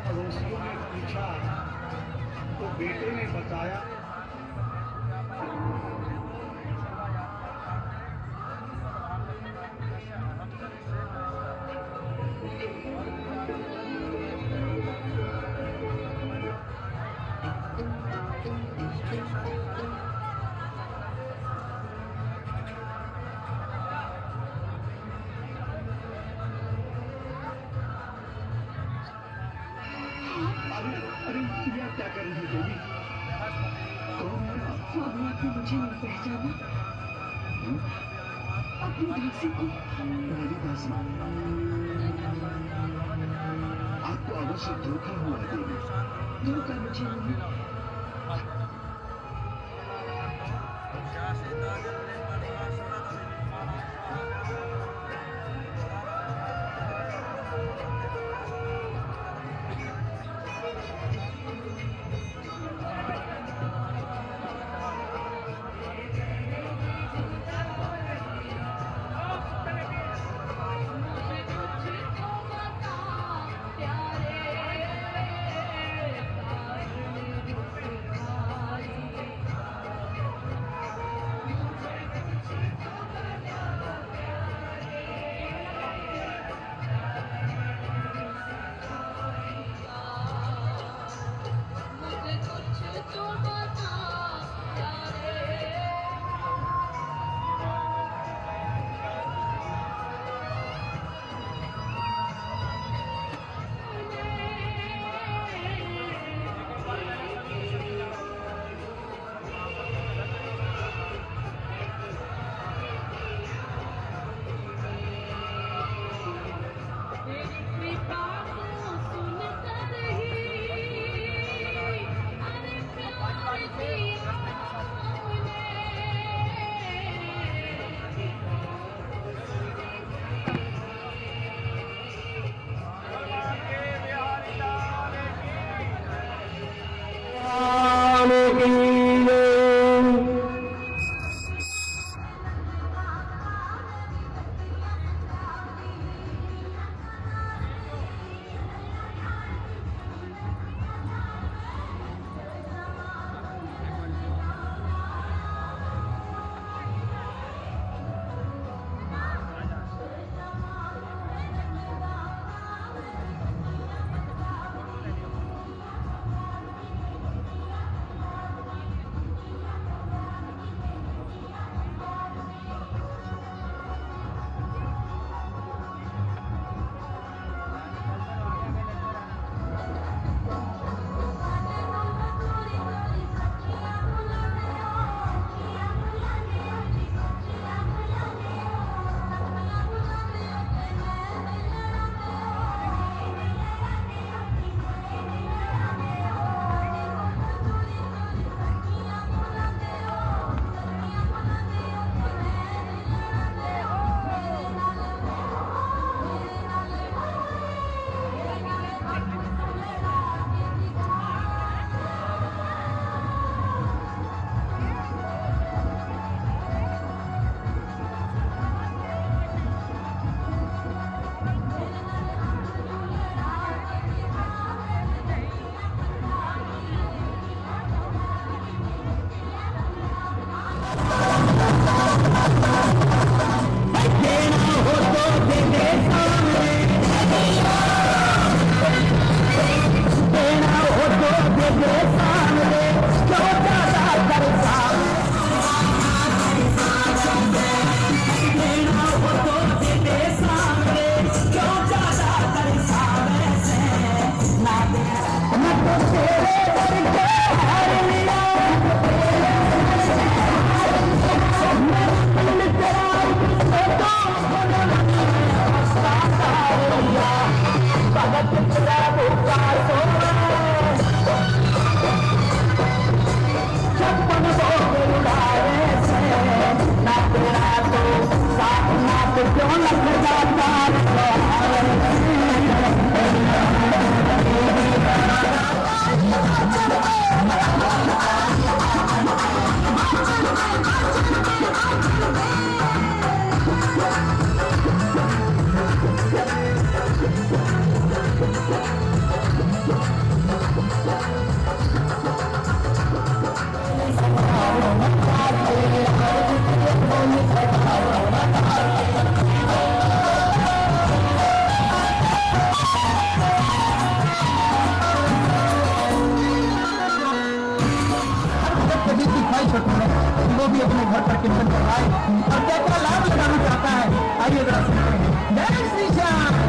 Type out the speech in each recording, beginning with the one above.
पड़ोसियों ने पूछा तो बेटे ने बताया अरे यह क्या कर रही है देवी? कौन है आप? स्वामी, आपने मुझे नहीं पहचाना? अपनी दासी को। मेरी दासी, आपको अवश्य धोखा हुआ देवी। धोखा मुझे नहीं, आवश्यक है कि वो भी अपने घर पर कीर्तन करवाए और क्या क्या लाभ लगाना चाहता है। आइए जरा सुनते हैं। जय श्री श्याम।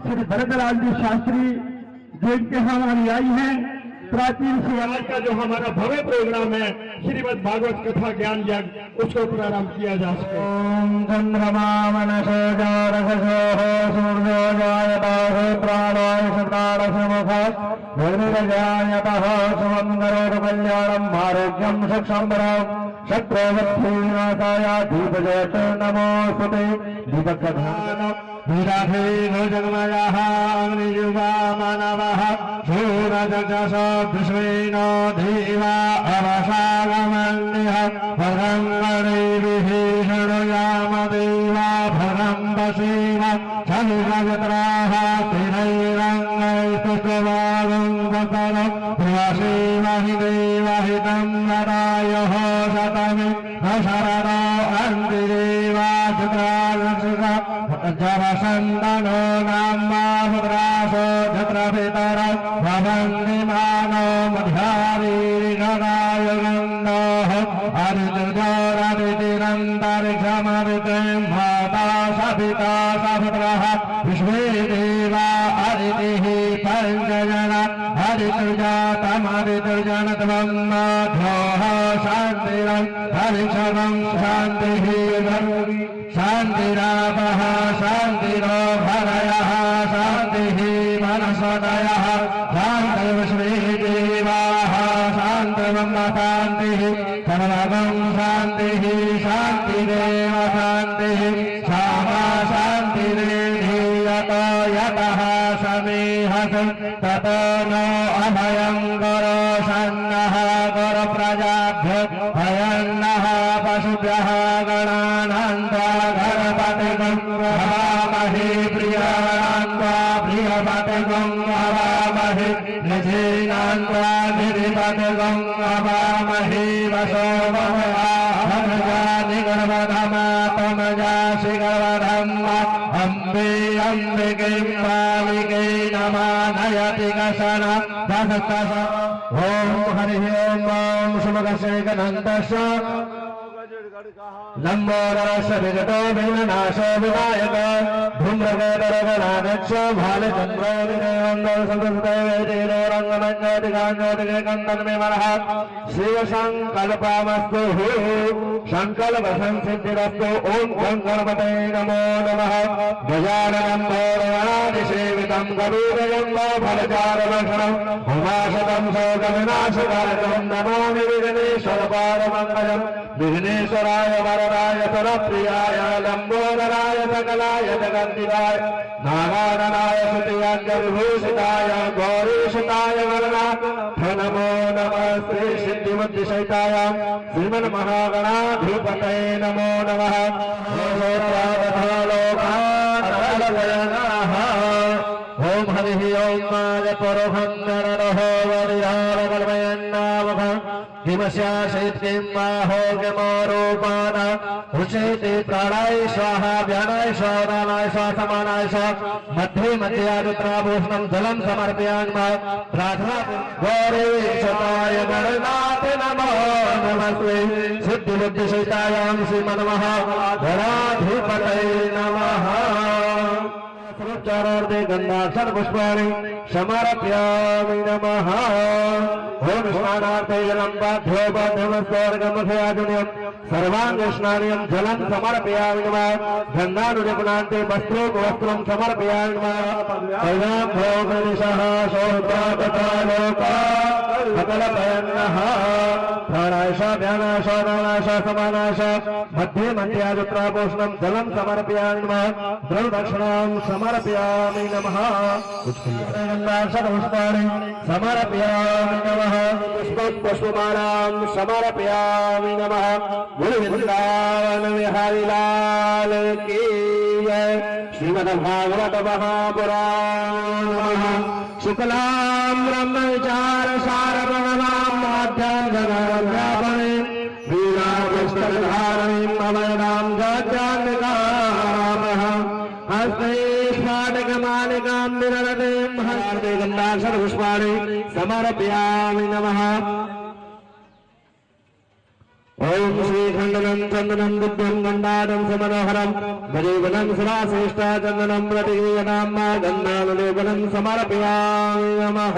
श्री भरतलाल जी शास्त्री जो इनके यहाँ अनुयायी हैं, प्राचीन शिवालय का जो हमारा भव्य प्रोग्राम है श्रीमद् भागवत कथा ज्ञान यज्ञ, उसको प्रारंभ किया जा सके। ओम चंद्रमा मनसो जारसो सूर्यो जायतः प्राणाय प्राणस्य मुखात् भूमिर्जायतः शुभं करोतु कल्याणम् आरोग्यं सुखसम्पदाम् शत्रुवत्तीनाशाय दीपज्योति नमोस्तुते। दीपकधानम् विराधे जगमयः अग्नियुगा मानवः शूरजस विश्वेनो देवा अवसागमन्यः भरं गणैभिः शृणुयाम देवा भरं वसेम शनिरजत्राः स्थिरैरङ्गैस्तुष्टवागं वसनं ध्रुवसेमहि देवहितं नरायः शतमि शरदो अन्तिदेवा चित्रालक्षिका जरसन्दनो नाम्ना भद्रासो जत्रपितरौ भवन्तिमानो मध्यारीरिगणायुगन्धोः अरितिरन्तरिक्षमरिते माता सपिता सपुत्रः विश्वे देवा अरितिः पञ्चजन हरितुजातमरितुजनत्वं माध्योः शान्तिरं हरिक्षमं शान्तिः शान्तिरापः शान्तिरो भरयः शान्तिः मनसदयः शान्तिर्विश्वे देवाः शान्तिर्ब्रह्म शान्तिः सर्वगं शान्तिः शान्तिरेव शान्तिः क्षमा शान्तिरेधीयतो यतः समीहस ततो नो अभयं करो सन्नः करो प्रजाभ्यो भयन्नः पशुभ्यः गणानन्दा गणपतिगं हवामहे प्रियानन्दा प्रियपतिगं हवामहे निधीनान्दा निधिपतिगं हवामहे वसोमया निगर्वधमा तमजा शिगर्वधम्मा अम्बे अम्बिके मालिके नमः नयति कशन दशतस। ओम हरिः ओम शुभकशेकनन्दस्य लंबोदरस्य विगतो विघ्ननाशो विनायक धूम्रकेतरगणाध्यक्ष भालचन्द्रो विजयवन्दो सततदैवेतिरो रङ्गमञ्जोतिकाञ्जोतिके कन्दन्मेमनः शिवसङ्कल्पमस्तु सङ्कल्पसंसिद्धिरस्तु। ॐ गणपते नमो नमः। गजाननं भोरगणादिसेवितं गरुडयम्बो फलचारभक्षणम् उमाशतं शोकविनाशकारणं नमामि विघ्नेश्वरपादमङ्गलम्। विघ्नेश्वराय वरदाय सरप्रियाय लंबोदराय सकलाय जगन्दिकाय नागाननाय स्तुतियाञ्जलिभूषिताय गौरीसुताय वरदाय नमो नमः। श्री सिद्धिबुद्धिसहिताय श्रीमन्महागणाधिपतये नमो नमः। ओम हरिः ओम परोहं नरः वरिहारकल्पयन्नामः किमस्यासीत् किं बाहो किमरूपाण उच्यते प्राणाय स्वाहा व्यानाय स्वादानाय स्वासमानाय स्वाहा मध्ये मध्यादित्राभूषणं जलं समर्पयामि। प्रार्थना गौरीशताय गणनाथ नमो नमस्ते। सिद्धिबुद्धिसहितायां श्रीमन्महागणाधिपतये नमः। चारार्थे गन्धाक्षर पुष्पाणि समर्पयामि नमः। ओम स्नानार्थे जलं बाध्यो बाध्यमस्वर्गमुखयाजुन्यं सर्वाङ्गस्नानीयं जलं समर्पयामि नमः। गन्धानुलेपनान्ते वस्त्रोपवस्त्रं समर्पयामि नमः। तयां भोगनिशः सोत्तातथा लोका सकलभयन्नः प्राणायश व्यानाश नानाश समानाश मध्ये मध्यादित्राभूषणं जलं समर्पयामि नमः। द्रवदक्षिणां समर्पयामि नमः। पुष्पाणि समर्पयामि नमः। पुष्पा पुष्पमालां समर्पयामि नमः। बोलो वृंदावन बिहारी लाल की जय। श्रीमद्भागवत महापुराण नमः। शुक्लां ब्रह्म विचार सार प्रणवाध्यात्मने वीणा पुस्तकधारणीं अभयदां गजानकामः। हस्ते स्फाटकमालिकां विरलतीं हस्ते गन्धाक्षरपुष्पाणि समर्पयामि नमः। ओम श्री खंडनं चंदनं दिव्यं गंडादं समनोहरं भजेवनं सुराश्रेष्ठा चंदनं प्रतिगीयतां गन्धानुलेपनं समर्पयामि नमः।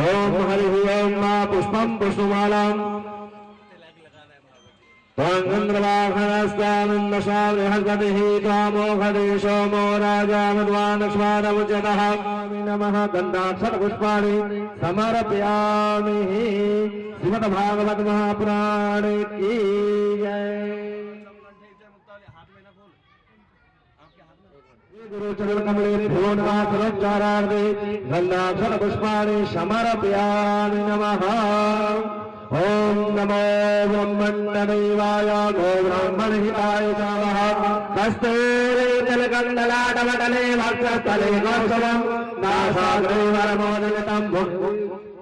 ओम हरिः ओम मा पुष्पं पुष्पमालां त्वांगन्द्रवाहनस्तानन्दशावृहस्पतिः त्वामोघदेशो मो राजा विद्वानक्ष्मादमुच्यतः नमः। गन्धाक्षरपुष्पाणि समर्पयामि। श्रीमद्भागवत महापुराण की जय। गुरुचरण कमले भुवनवासरोच्चारार्थे गन्धाक्षरपुष्पाणि समर्पयामि नमः। ओम नमो ब्रह्मण्यदेवाय गो ब्राह्मणहिताय नमः। हस्ते तिलकण्डलाटवटले भक्तस्थले गौरवं नासाग्रे वरमोदलितं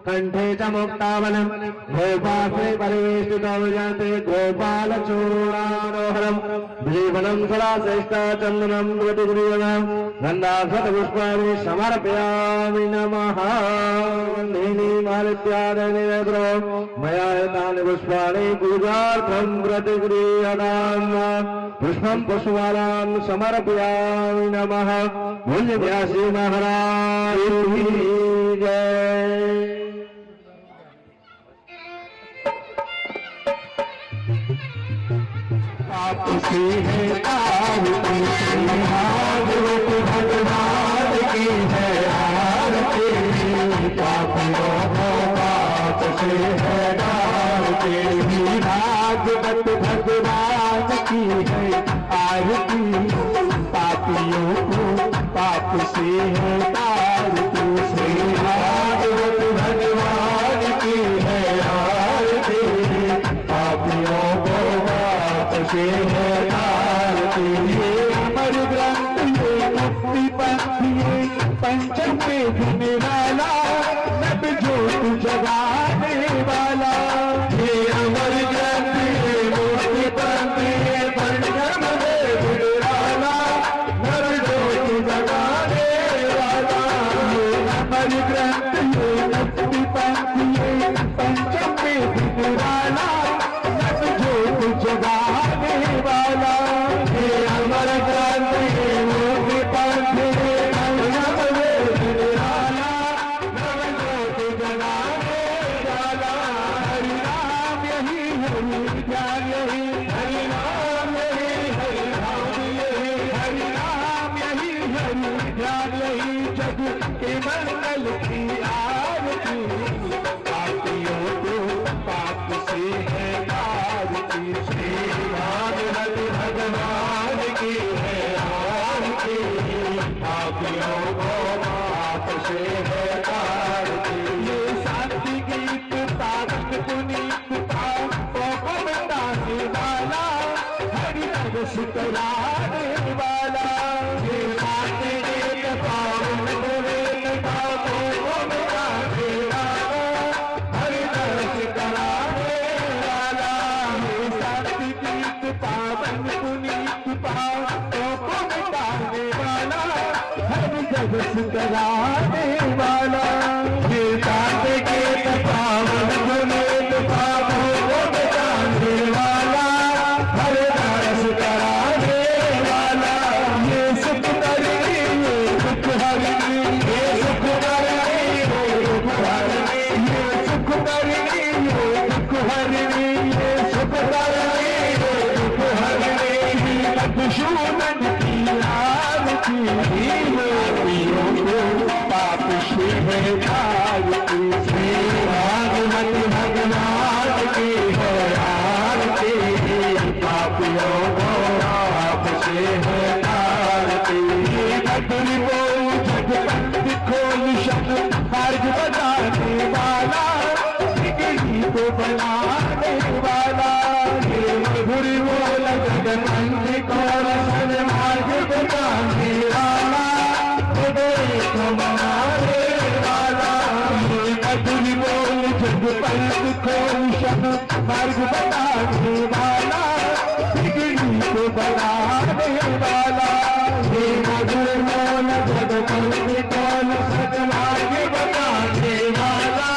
कंठे च मुक्तावनं गोपाश्री परिवेष्टितो विजयते गोपालचूडारोहरं जीवनं सदाश्रेष्ठा चन्दनं प्रतिगृह्यं गन्धाक्षरपुष्पाणि समर्पयामि नमः। वन्देनि मालित्यादनिर्द्रो मया एतानि पुष्पाणि पूजार्थं प्रतिगृह्यताम्। पुष्पं पुष्पमालां समर्पयामि नमः। पूज्य व्यासी महाराज की जय। आपसी है आरती भागवत भगवान की है आरती। पापियों को पाप से है आरती भागवत भगवान की है आरती। पापियों को पाप से है आरती। श्री भागवत भगवान की है आरती। पापियों को से है आरती। अमर ग्रंथ ये मुक्ति पंथ ये पंचम वेद निराला नब ज्योत जगाने वाला। ये अमर ग्रंथ ये मुक्ति पंथ ये पंचम वेद निराला नब ज्योत जगाने वाला। ये अमर ग्रंथ ये मुक्ति पंथ ये पंचम वेद निराला नब ज्योत जगाने वाला। हे अमर ग्रंथ हे मुक्ति पंथ हे पंचम वेद निराला नव ज्योत जगाने वाला। हरि नाम यही हरि ज्ञान यही हरि नाम यही हरि नाम यही हरि नाम यही हरि ज्ञान यही जग के मंगल की आरती। पापियों को पाप से है आरती। श्री भागवत भगवान की है आरती। पापियों को पाप से है आरती। ये शांति गीत पावन पुनीत पापों को मिटाने वाला हरि रस कराने वाला। ये शांति गीत पावन पुनीत पापों को मिटाने वाला हरि रस कराने वाला। ये शांति गीत पावन पुनीत पापों को मिटाने वाला हरि रस कराने वाला। ये शांति गीत पावन पुनीत पापों को मिटाने वाला हरि रस कराने वाला। ये सुख हरि ये सुख हरि ये सुख हरि ये सुख हरि ये सुख हरि ये सुख हरि ये सुख हरि ये सुख हरि मधुसूदन की आरती। पापियों को पाप से है आरती। श्री भागवत भगवान की है आरती। पापियों को पाप से है आरती। बदली बोल जग पंथ खोल शब्द मार्ग बताने वाला युग पलट खोशन मार्ग बनाने वाला, बिगड़ी को बनाने वाला, हे मधुर मौन जग कौन सतमार्ग बनाने वाला,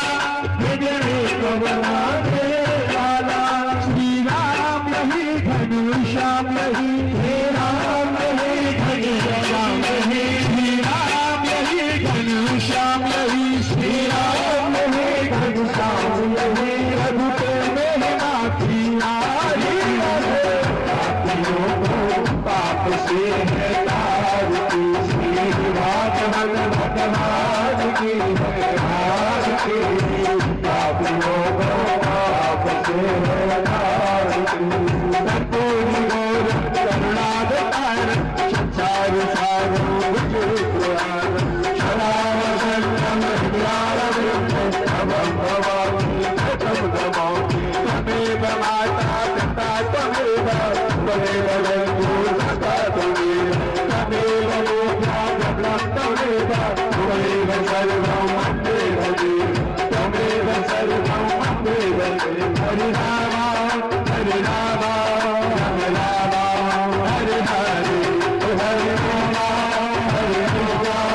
बिगड़ी को बनाने वाला। श्री राम यही घनश्याम यही, हे राम यही घनश्याम यही, श्री राम यही घनश्याम यही, श्री राम यही घनश्याम यही। रघुपति महिमा की नारी, पाप से है तार की, श्री भगवान भगवान की हार की, पापियों को पाप से है तार की। कर्पूरी गौर करुणावतार, संसार सागर विजयद्वार, शरावतम हृदयारविंद भवं भवामि प्रथम नमामि। त्वमेव माता पिता त्वमेव, त्वमेव बन्धु सखा त्वमेव, त्वमेव लोका जगतं त्वमेव, त्वमेव सर्वं मन्ये भजे, त्वमेव सर्वं मन्ये भजे। हरि राम हरि राम राम राम हरि हरि, हरि राम हरि राम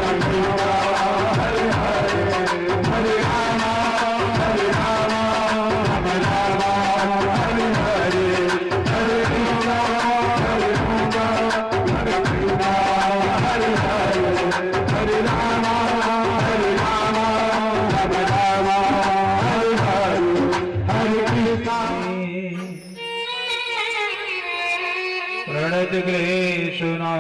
हरि राम हरि हरि, हरि राम हरि राम राम राम हरि हरि, हरि राम हरि राम हरि राम हरि हरि, हरि राम हरि राम राम राम हरि हरि, हरि कृष्ण। प्रणत क्लेशनाशाय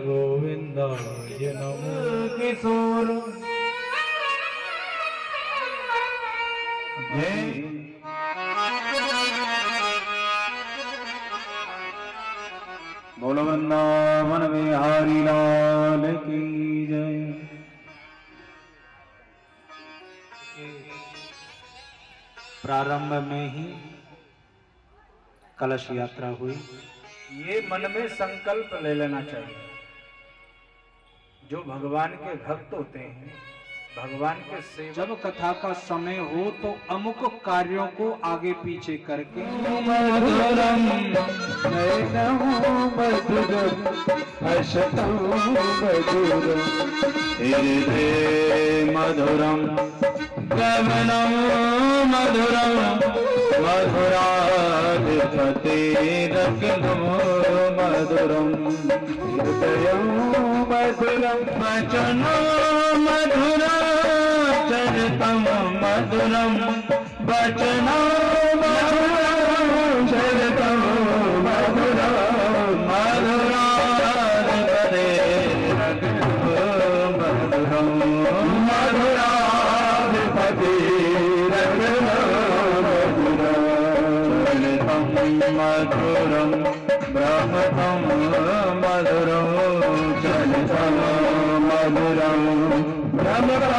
गोविन्दाय नमो। किशोर जय बोलो वृंदावन बिहारी लाल की जय। प्रारंभ में ही कलश यात्रा हुई। ये मन में संकल्प ले लेना चाहिए। जो भगवान के भक्त होते हैं, भगवान के सेवक, जब कथा का समय हो तो अमुक कार्यों को आगे पीछे करके मधुरम नयनम मधुरम हर्षतम मधुरम हृदय मधुरम गमनम मधुरम मधुराधिपतिरत्नम मधुरम हृदयं मधुरम वचनं मधुरं चरितं मधुरं वचनं मधुरं चरितं मधुरं मधुराधिपतिरत्नम मधुरं मधुराधिपतिरत्नम मधुरं ब्रह्मतं मधुरं चलितं मधुरं ब्रह्मतं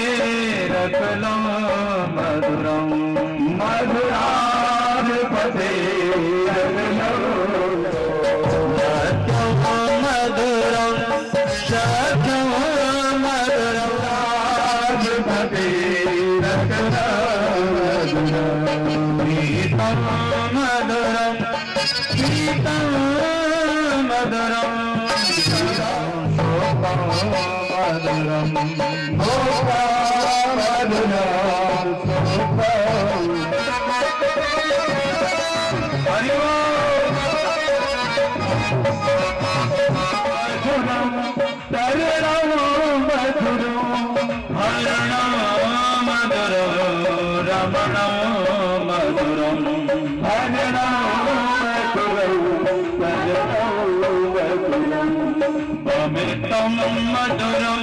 मधुराधिपतेरखिलं मधुरं मधुराधिपतेरखिलं सत्यं मधुरं सत्यं मधुरं गीतं मधुरं गीतं मधुरं शोकं मधुरं मधुरं शोकं हरि मधुरं तरणं मधुरं हरणं मधुरं रमणं मधुरं भजनं मधुरं अमितं मधुरं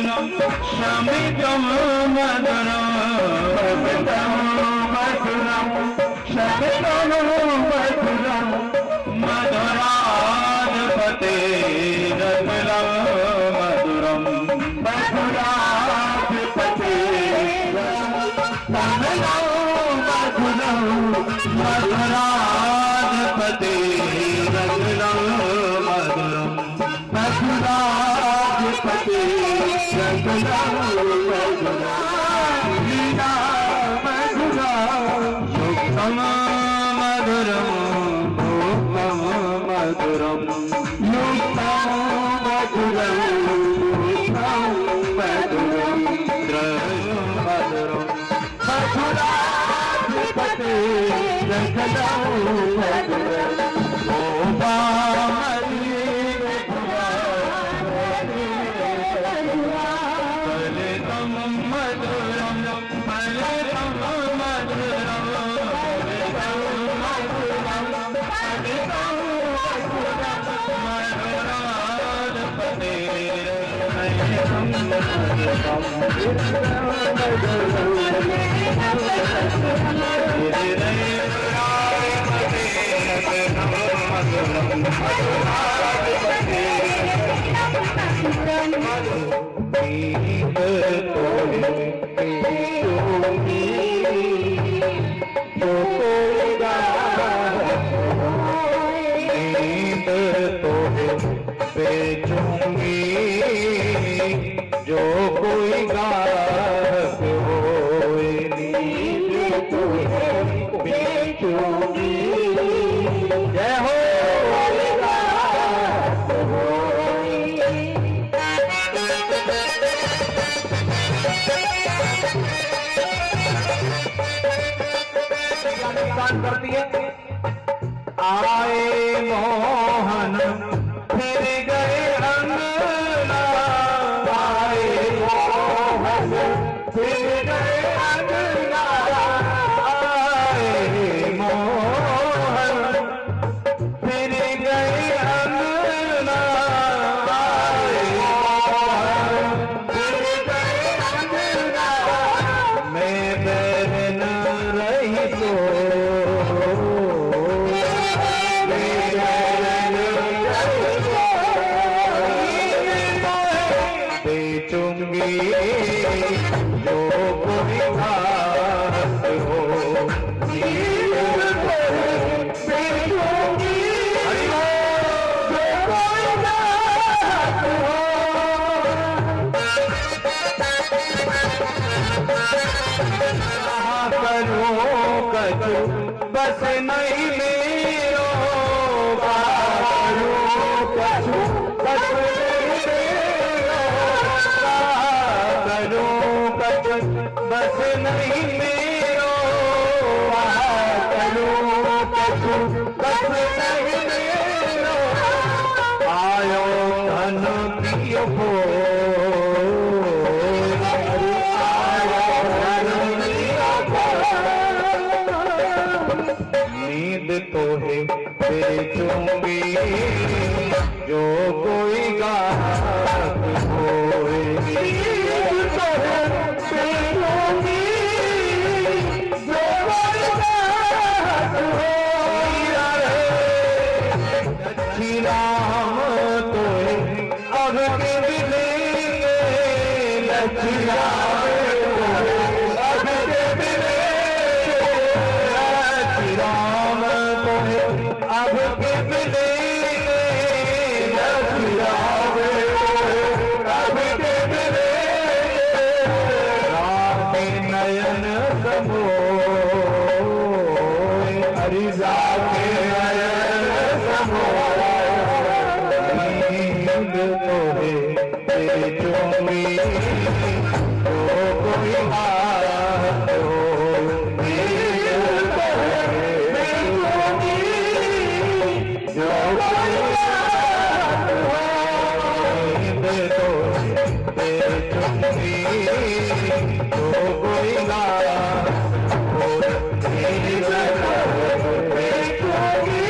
शमितं मधुरं अमितं मधुरं शमितं मधुरं मधुराधिपतेरखिलं मधुरं मधुराधिपतेरखिलं मधुराधिपतेरखिलं मधुरं मधुराधिपतेरखिलं पति रखना मधुरा लीला मधुरा युक्तम मधुरम भोक्तम मधुरम युक्तम मधुरम युक्तम मधुरम द्रव्यम मधुरम मधुराधिपति रखना मधुरा गोपामरी फलितम मधुरम फलितम मधुरम जो कोई गात होए नींद तुम्हें बेचूंगी। जय हो करती है। आए मोहन फिर गए अंगना, आए मोहन फिर गए अंगना, आए मोहन फिर गए अंगना, आए मोहन फिर गए अंगना, मैं बहन रही तो बेचूंगी जो कोई घात हो, बेचूंगी जो कोई घात हो। करो कछु बस नहीं मेरो, करो कछु बस नहीं मेरो, करो कछु बस नहीं मेरो, करो कछु बस नहीं मेरो, आयो धन पियो भो, आयो धन पियो भो, नींद तो है बेचूंगी जो कोई गात होए, नींद तो है बेचूंगी जो कोई गात होए। श्री राम तो अब के मिलेंगे, लक्ष्मी राम अब के मिलेंगे, श्री राम तो अब के मिलेंगे, लक्ष्मी राम अब के मिलेंगे, राम के नयन समोए, हरि राम के नयन समोए, नींद तो है बेचूंगी जो कोई बात हो, नींद तो है बेचूंगी जो कोई बात हो, नींद तो है बेचूंगी जो कोई बात हो, नींद तो है बेचूंगी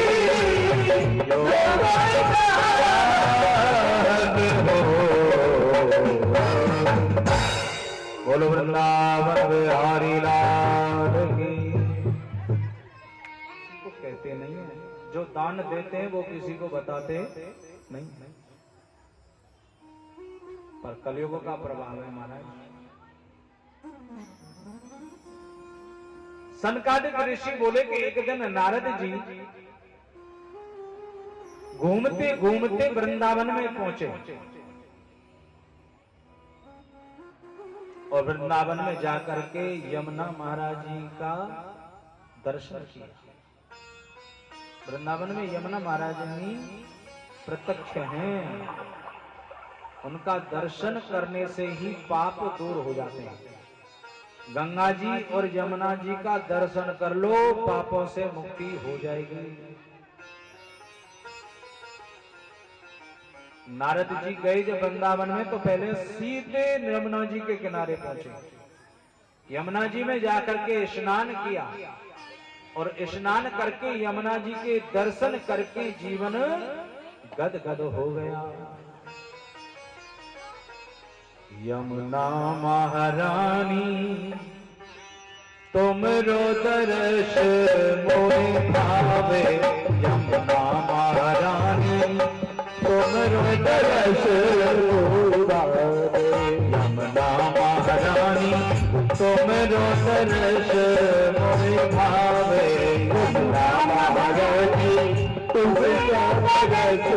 जो कोई बात हो। बोलो वृंदावन बिहारी लाल की। को कहते नहीं है, जो दान देते हैं वो किसी को बताते नहीं, पर कलयुग का प्रभाव है महाराज। सनकादिक ऋषि बोले कि एक दिन नारद जी घूमते घूमते वृंदावन में पहुंचे। और वृंदावन में जाकर के यमुना महाराज जी का दर्शन किया। वृंदावन में यमुना महाराज जी प्रत्यक्ष हैं, उनका दर्शन करने से ही पाप दूर हो जाते हैं। गंगा जी और यमुना जी का दर्शन कर लो, पापों से मुक्ति हो जाएगी। नारद जी गए जब वृंदावन में तो पहले सीधे यमुना जी के किनारे पहुंचे। यमुना जी में जाकर के स्नान किया और स्नान करके यमुना जी के दर्शन करके जीवन गदगद हो गया। यमुना महारानी तुमरो दर्श मोहे भावे, यमुना महारानी तुमरो दर्श यमुना महारानी तुमरो दर्श मोहे भावे, यमुना महारानी तुमरो दर्श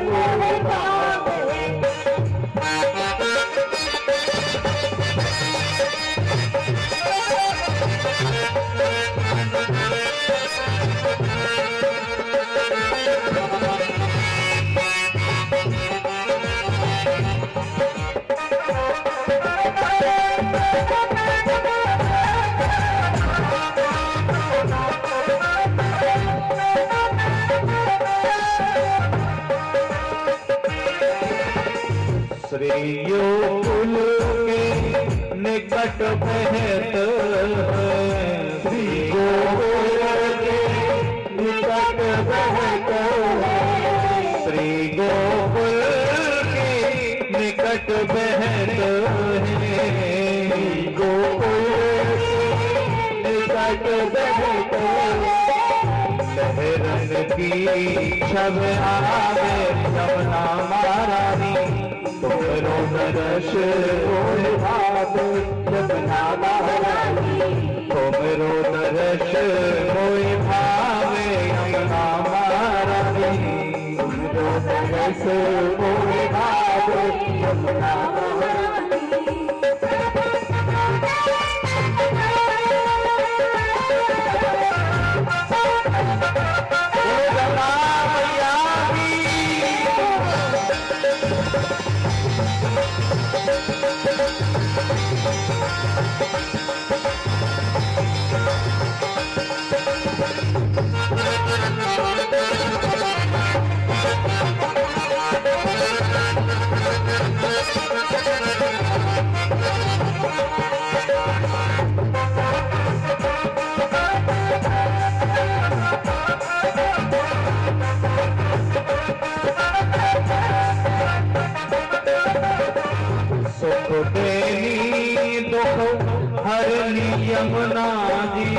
मोहे भावे। श्रीयोकुल के निकट बहत है, श्रीगोकुल के निकट बहत है, श्रीगोकुल के निकट बहत है, गोकुल निकट बहत लहरन की छब आवे, यमुना महारानी तुमरो दर्श मोहे भावे, यमुना महारानी तुमरो दर्श मोहे भावे, यमुना महारानी तुमरो दर्श मोहे भावे, यमुना महारानी। हरनी यमुना जी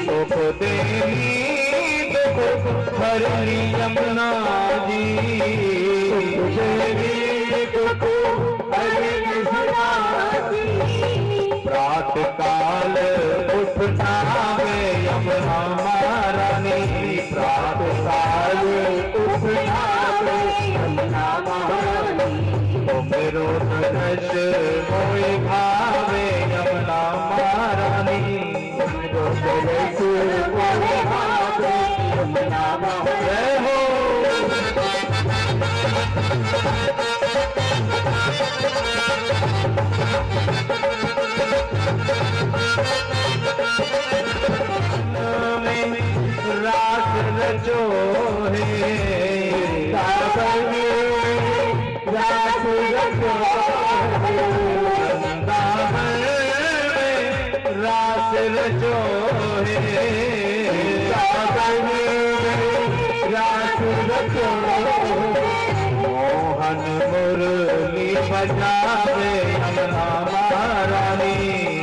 सुख देवी हरनी यमुना जी प्रात काल उठना में यमुना महारानी, प्रात काल उठना यमुना महारानी तुमरो दर्श मोहे भावे, यमुना महारानी तुमरो दर्श मोहे भावे, यमुना महारानी। रात रचो है रात रचो रात रचो है रात रचो मोहन मुरली बजावे, यमुना महारानी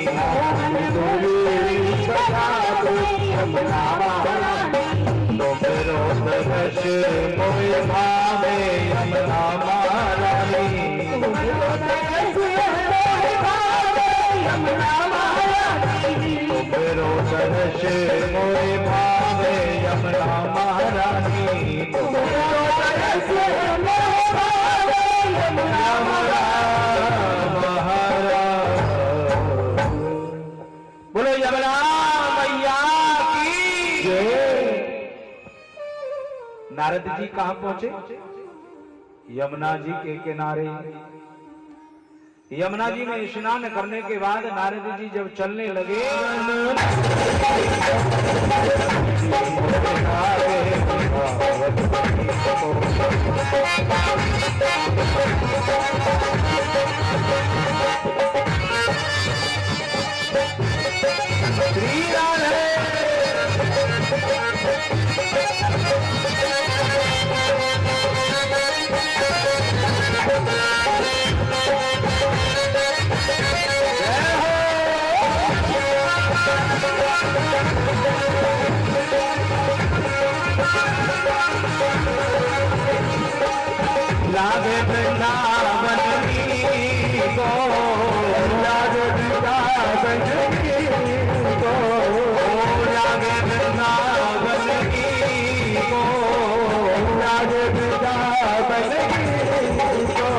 मोहन मुरली बजावे, यमुना महारानी तुमरो दर्श मोहे भावे, यमुना महारानी तुमरो दर्श मोहे भावे, यमुना महारानी तुमरो दर्श मोहे भावे, यमुना महारानी तुमरो दर्श नारद जी कहां पहुंचे? यमुना जी के किनारे। यमुना जी में स्नान करने के बाद नारद जी जब चलने लगे, श्री राधे लागे वृंदावन को, लागे वृंदावन को, लागे वृंदावन को, लागे वृंदावन को,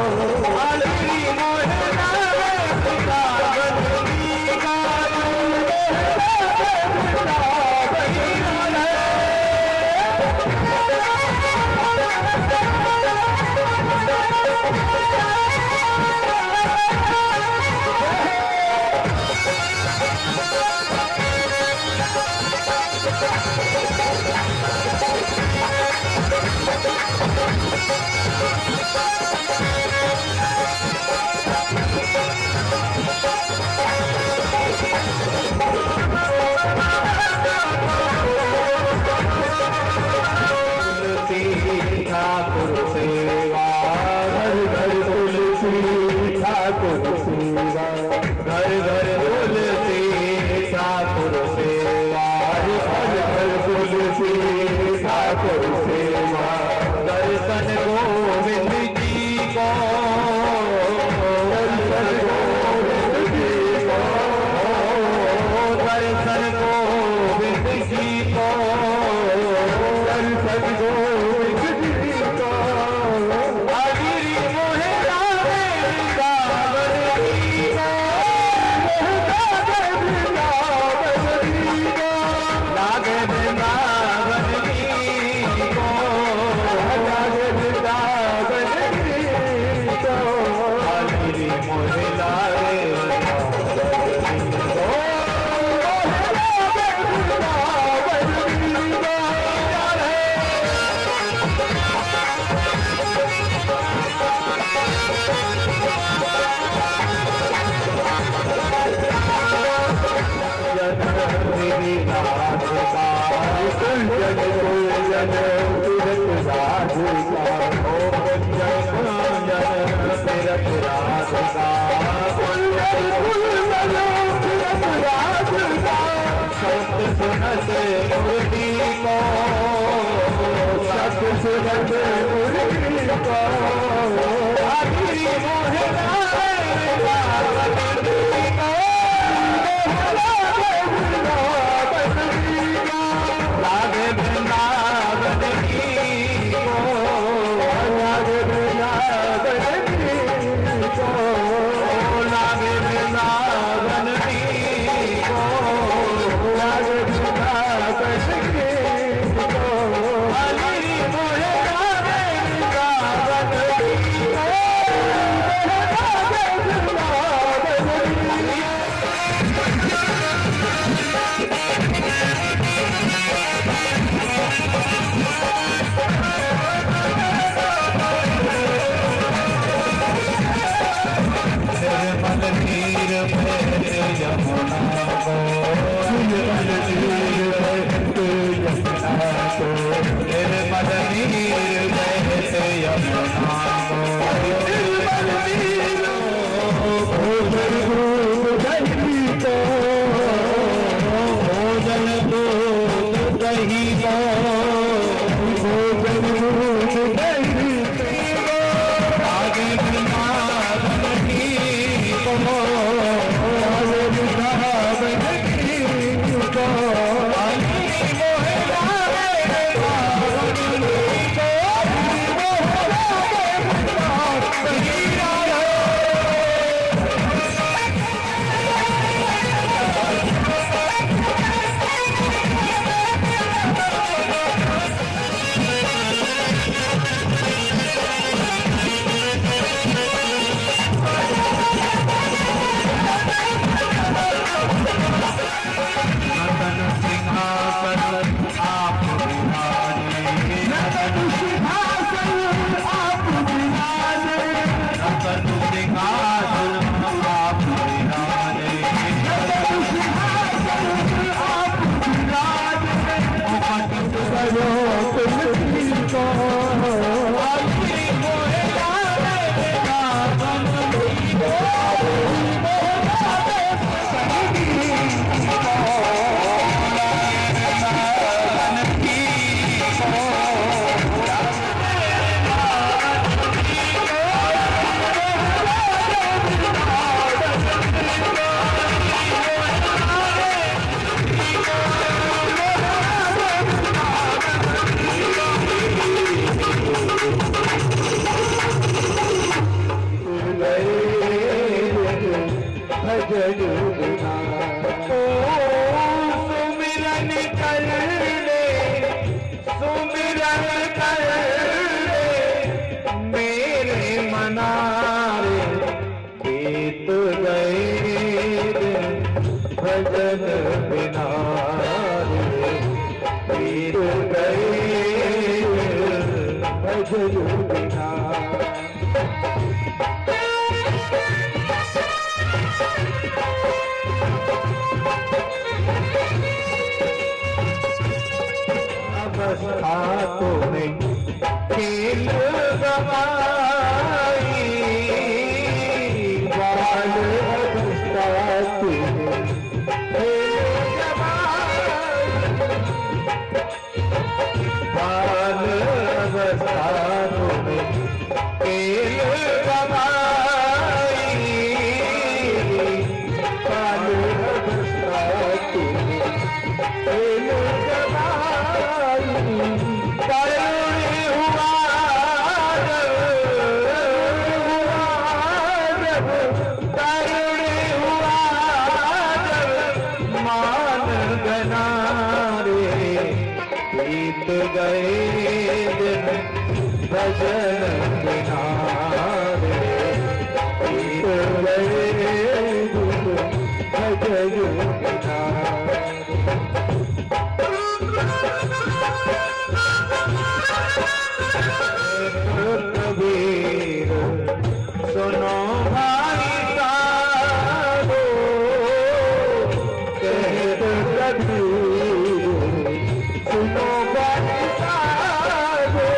अलगरी मोहे लागे वृंदावन का, ठाकुर सेवा, घर घर तुलसी ठाकुर सेवा, घर घर तुलसी ठाकुर सेवा, घर घर तुलसी ठाकुर सेवा, दर्शन गोविंद जी को, दर्शन गोविंद जी को, दर्शन गोविंद जी को, दर्शन गोविंद जी को, आगिरी मोहे लागे वृंदावन की को, लागे वृंदावन की को, लागे वृंदावन की को, आगिरी मोहे लागे उतर मेरे मनारे बीत गए भजन बिना बीत गए भजन बिना। अवस्था तुम्हें खेल गवाई बाल अवस्था तुम्हें खेल गवाई बाल अवस्था तुम्हें खेल गवाई बाल अवस्था तुम्हें खेल गवाई करुणे हुआ जब करुणे हुआ जब मान गना रे बीत गए दिन भजन बिना रे बीत गए दिन भजन बिना। कबीर सुनो भाई साधो कहत कबीर सुनो भाई साधो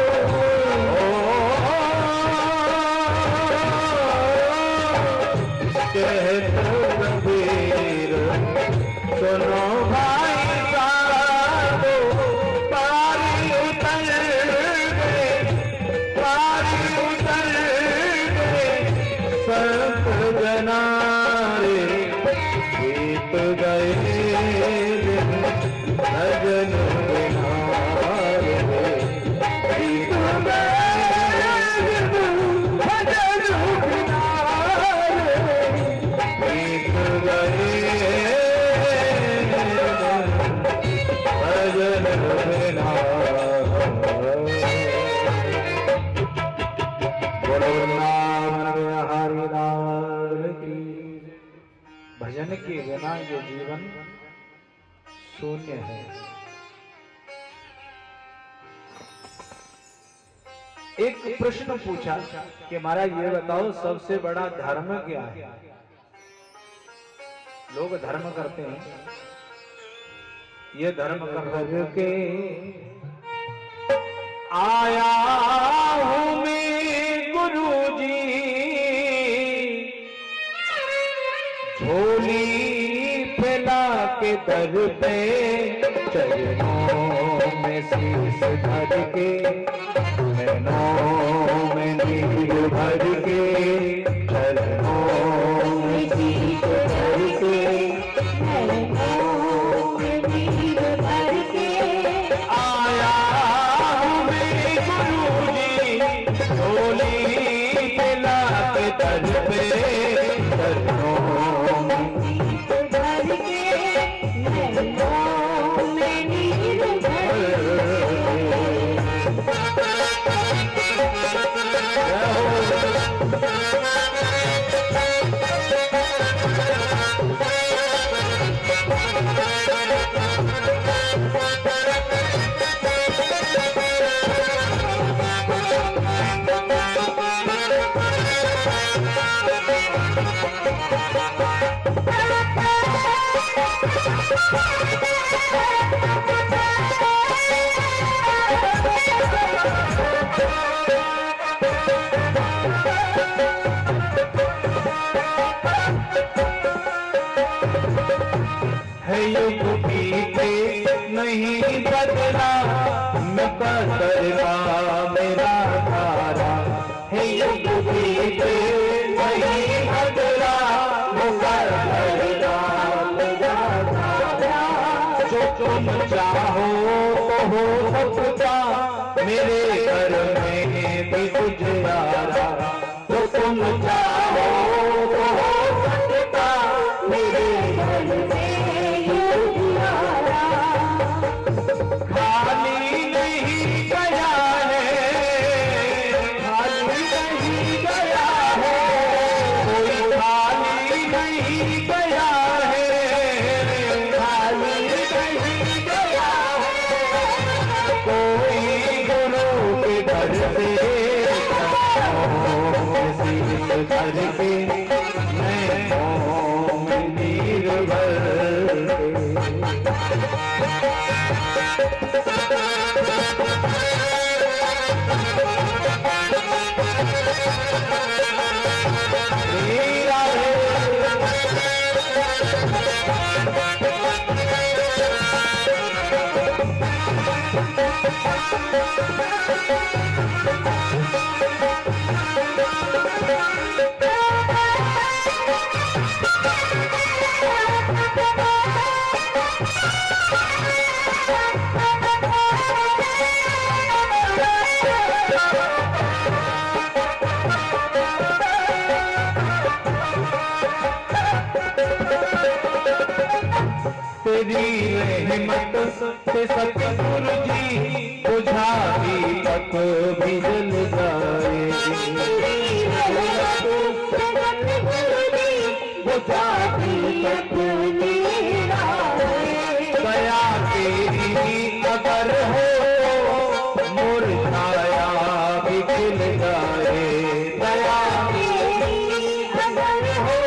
कहत कबीर सुनो भाई साधो पारी उतर संत जनारे बीत गए भजन बिना रे बीत गए भजन बिना रे बीत गए भजन बिना। भजन के बिना ये जीवन शून्य है। एक प्रश्न पूछा कि महाराज ये बताओ सबसे बड़ा धर्म क्या है। लोग धर्म करते हैं, ये धर्म करके आया हूं मैं गुरुजी झोली फैला के दर पे चरणों में शीश धर के नैनों में नीर भर के चरणों में शीश धर के नैनों में नीर भर के आया हूं मैं गुरुजी झोली फैला के दर पे चरणों नहीं बदला मैं बदला मेरा धारा है युग बीते नहीं बदला मैं बदला मेरा धारा जो तुम चाहो तो हो सकता मेरे घर में भी गुजारा जो तुम चाहो तो हो सकता मेरे घर में भी गुजारा खाली नहीं गया करके नैनों में नीर भर तेरी रहमत से सतगुरु जी बुझा दीपक भी जल जाएगी, बुझा दीपक दया तेरी अगर हो मुरझाया भी खिल जाए, दया तेरी अगर हो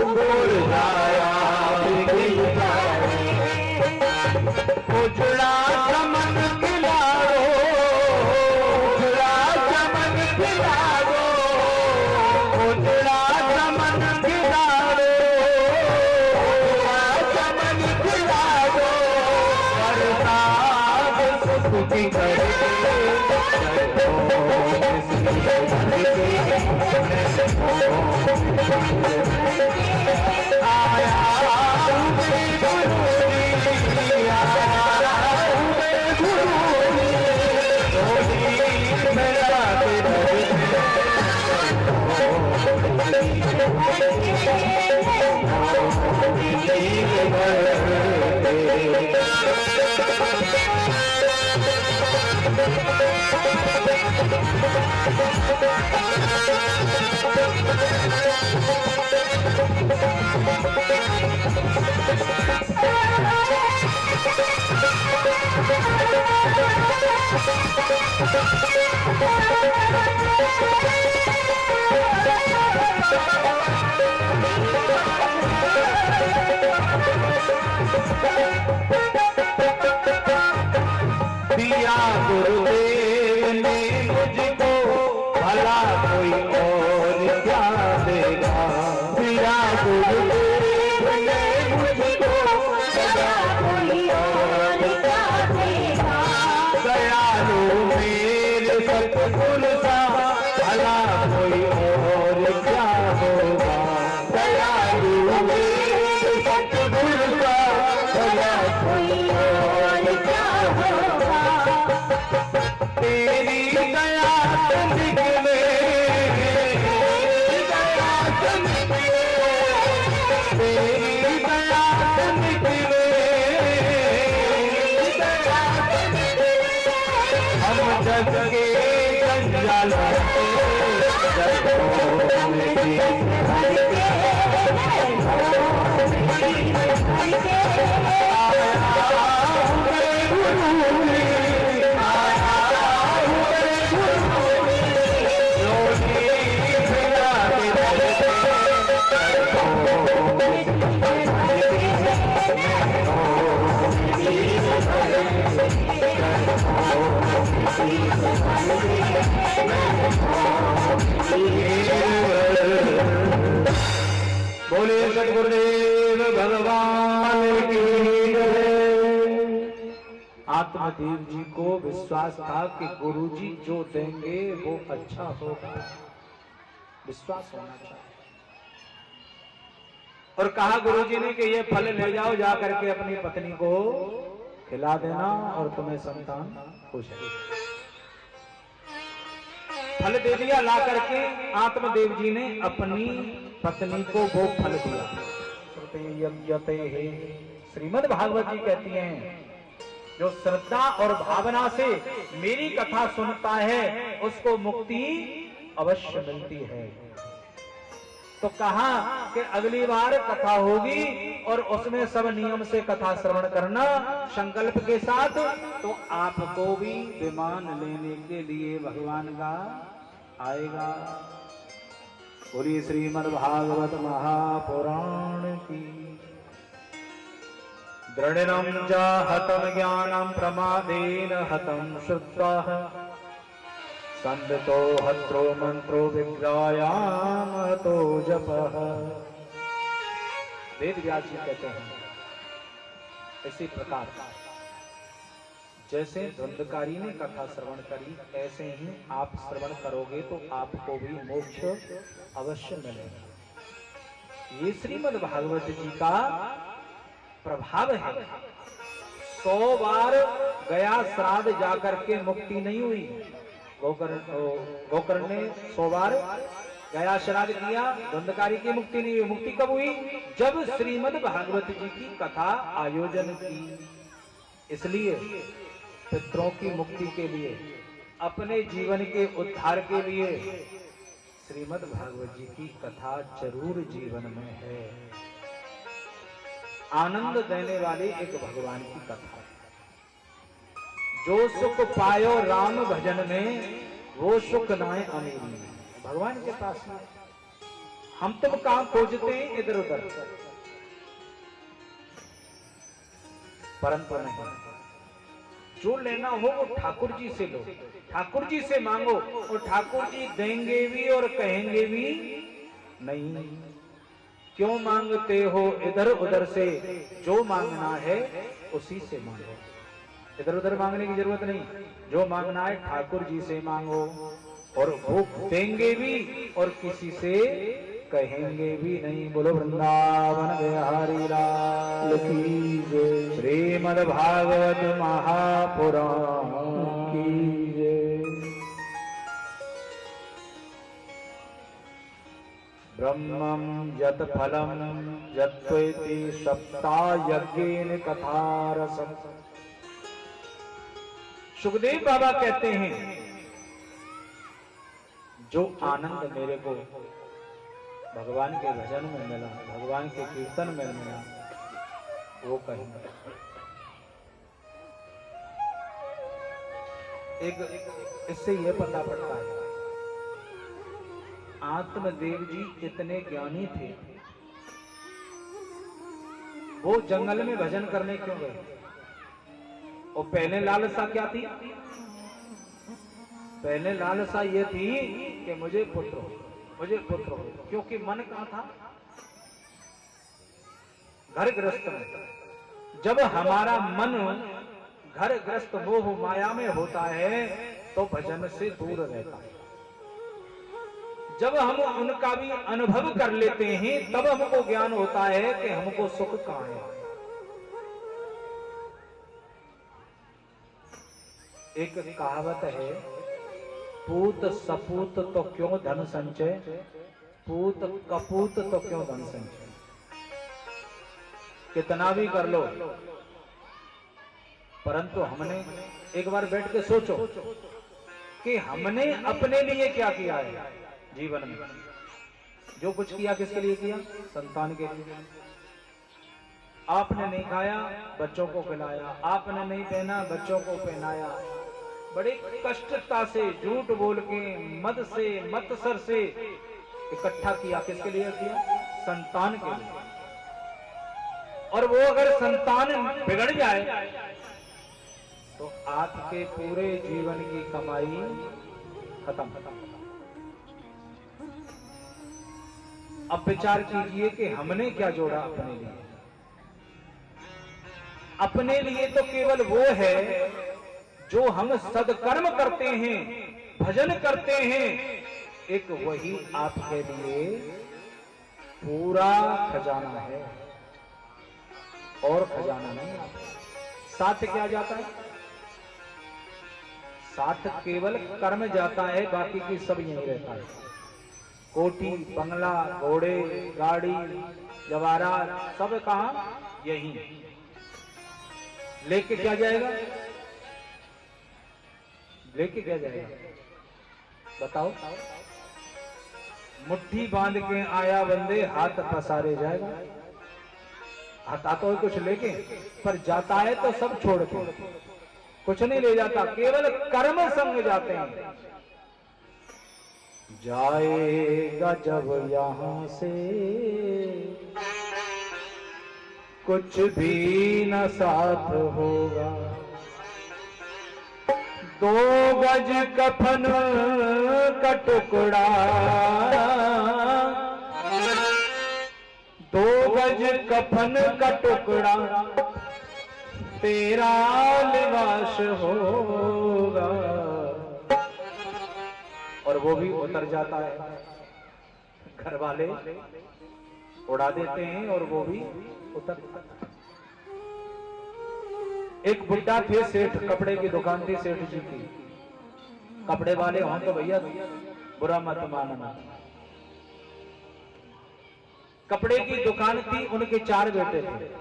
मुरझाया भी खिल जाए। उजड़ा चमन खिलाओ, उजड़ा चमन खिलाओ, उजड़ा चमन खिलाओ, उजड़ा चमन खिलाओ, बरसात सुख की दिया गुरुदेव ने मुझको, भला कोई और क्या देगा, दिया गुरुदेव ने मुझको, भला कोई और क्या देगा, दयालु मेरे सतगुरु सा भला कोई और क्या होगा, दयालु मेरे सतगुरु सा भला कोई और क्या होगा। तेरी दया से निकले, दया से निकले, तेरी दया से निकले, दया से निकले, हम जग के जंजाल से जगों में भर के बोले सतगुरुदेव भगवान की जय। आत्मदेव जी को विश्वास था कि गुरुजी जो देंगे वो अच्छा होगा, विश्वास होना चाहिए। और कहा गुरुजी ने कि ये फल ले जाओ, जा करके अपनी पत्नी को खिला देना और तुम्हें संतान हो जाएगी। फल दे दिया, ला करके आत्मदेव जी ने अपनी पत्नी को वो फल दिया। श्रीमद् भागवत जी कहती हैं, जो श्रद्धा और भावना से मेरी कथा सुनता है उसको मुक्ति अवश्य मिलती है। तो कहा कि अगली बार कथा होगी और उसमें सब नियम से कथा श्रवण करना संकल्प के साथ। तो आपको भी विमान लेने के लिए भगवान का आएगा। बोलिए श्रीमद्भागवत महापुराण की। दृढ़ं च हतं ज्ञानं प्रमादेन हतं श्रुतः संदतो हत्रो मंत्रो विग्रहायामतो जपः। वेद व्यास जी कहते हैं इसी प्रकार जैसे धुंधकारी ने कथा श्रवण करी, ऐसे ही आप श्रवण करोगे तो आपको भी मोक्ष अवश्य मिलेगा। ये श्रीमद् भागवत जी का प्रभाव है। 100 बार गया श्राद्ध जाकर के मुक्ति नहीं हुई। गोकर्ण ने 100 बार गया श्राद्ध किया, धुंधकारी की मुक्ति नहीं हुई। मुक्ति कब हुई? जब श्रीमद् भागवत जी की कथा आयोजन की। इसलिए पितरों की मुक्ति के लिए, अपने जीवन के उद्धार के लिए श्रीमद् भागवत जी की कथा जरूर जीवन में है। आनंद देने वाली एक भगवान की कथा। जो सुख पायो राम भजन में, वो सुख नाए अमीरी में। भगवान के पास में हम तुम कहां खोजते हैं इधर उधर, परंतु नहीं, जो लेना हो वो ठाकुर जी से लो, ठाकुर जी से मांगो, और ठाकुर जी देंगे भी और कहेंगे भी नहीं। क्यों मांगते हो इधर उधर से? जो मांगना है उसी से मांगो, इधर उधर मांगने की जरूरत नहीं। जो मांगना है ठाकुर जी से मांगो, और वो देंगे भी और किसी से कहेंगे भी नहीं। बोलो वृंदावन बिहारी लाल की जय। श्रीमद् भागवत महापुराण की जय। ब्रह्मं यत् फलं यत्त्वेति सप्ता यज्ञेन कथारसम्। सुखदेव बाबा कहते हैं जो आनंद मेरे को भगवान के भजन में मिला, भगवान के कीर्तन में मिला, वो कहेंगे। एक इससे यह पता पड़ता है आत्मदेव जी इतने ज्ञानी थे, वो जंगल में भजन करने क्यों गए? और पहले लालसा क्या थी? पहले लालसा ये थी कि मुझे पुत्र हो, मुझे पुत्र हो। क्योंकि मन कहां था? घर ग्रस्त में। जब हमारा मन घर ग्रस्त मोह माया में होता है तो भजन से दूर रहता है। जब हम उनका भी अनुभव कर लेते हैं तब हमको ज्ञान होता है कि हमको सुख कहां है। एक कहावत है, पूत सपूत तो क्यों धन संचय, पूत कपूत तो क्यों धन संचय। कितना भी कर लो, परंतु हमने एक बार बैठ के सोचो कि हमने अपने लिए क्या किया है जीवन में। जो कुछ किया किसके लिए किया? संतान के लिए। आपने नहीं खाया, बच्चों को खिलाया। आपने नहीं पहना, बच्चों को पहनाया। बड़े कष्टता से, झूठ बोल के, मद से, मत्सर से इकट्ठा किया। किसके लिए किया? संतान के लिए। और वो अगर संतान बिगड़ जाए तो आपके पूरे जीवन की कमाई खत्म। अब विचार कीजिए कि हमने क्या जोड़ा अपने लिए। अपने लिए तो केवल वो है जो हम सदकर्म करते हैं, भजन करते हैं। एक वही आपके लिए पूरा खजाना है, और खजाना नहीं। साथ क्या जाता है? साथ केवल कर्म जाता है, बाकी की सब यही रहता है। कोठी, बंगला, घोड़े, गाड़ी, जवाहरात सब कहां? यही। लेके क्या जाएगा? लेके क्या जाएगा? बताओ। मुट्ठी बांध के आया बंदे, हाथ पसारे जाएगा। आता तो कुछ लेके, पर जाता है तो सब छोड़ के, कुछ नहीं ले जाता, केवल कर्म संग जाते हैं। जाएगा जब यहाँ से कुछ भी न साथ होगा, 2 गज कफन का टुकड़ा, 2 गज कफन का टुकड़ा तेरा लिबास होगा। और वो भी उतर जाता है, घर वाले उड़ा देते हैं और वो भी उतर। एक बुड्ढा थे सेठ, कपड़े की दुकान थी सेठ जी की। कपड़े वाले हों तो भैया बुरा मत मानना। कपड़े की दुकान थी, उनके 4 बेटे थे।